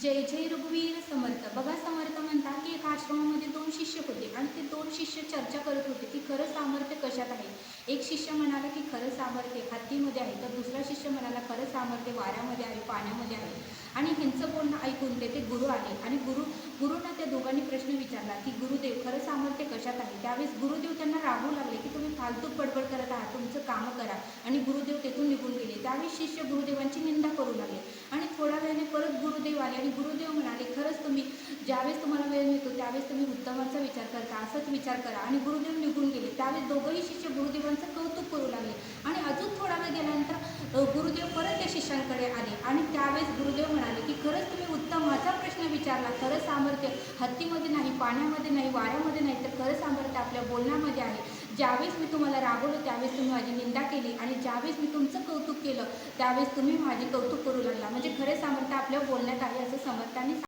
जय जय रघुवीर समर्थ. बघा, समर्थ म्हणतात की एका आश्रमामध्ये दोन शिष्य होते आणि ते दोन शिष्य चर्चा करत होते की खरं सामर्थ्य कशात आहे. एक शिष्य म्हणाला की खरं सामर्थ्य हत्तीमध्ये आहे, तर दुसरा शिष्य म्हणाला खरं सामर्थ्य वाऱ्यामध्ये आहे, पाण्यामध्ये आहे. आणि ह्यांचं बोलणं ऐकून ते गुरु आले आणि गुरुंना त्या दोघांनी प्रश्न विचारला की गुरुदेव, खरं सामर्थ्य कशात आहे. त्यावेळेस गुरुदेव त्यांना रागवू लागले की तुम्ही फालतू बडबड करत आहात, तुमचं कामं करा. आणि गुरुदेव तेथून निघून गेले. त्यावेळेस शिष्य गुरुदेवांची निंदा करू लागले आणि थोड्या वेळाने परत गुरुदेव आले आणि गुरुदेव म्हणाले, खरंच तुम्ही ज्यावेळेस तुम्हाला वेळ मिळतो त्यावेळेस तुम्ही उत्तमाचा विचार करता, असंच विचार करा. आणि गुरुदेव निघून गेले. त्यावेळेस दोघंही शिष्य गुरुदेवांचं कौतुक करू लागले आणि अजून थोडा वेळ गेल्यानंतर गुरुदेव परत त्या शिष्यांकडे आले आणि त्यावेळेस गुरुदेव म्हणाले की खरंच तुम्ही उत्तमाचा प्रश्न विचारला. खरं सामर्थ्य हत्तीमध्ये नाही, पाण्यामध्ये नाही, वाऱ्यामध्ये नाही, तर खरं सामर्थ्य आपल्या बोलण्यामध्ये आहे. ज्यावेळेस मी तुम्हाला राबवलं त्यावेळेस तुम्ही माझी निंदा केली आणि ज्यावेळेस मी तुमचं कौतुक केलं त्यावेळेस तुम्ही माझे कौतुक करू लागला. म्हणजे खरे सामर्थ्य आपल्या बोलण्यात आहे, असं समर्थांनी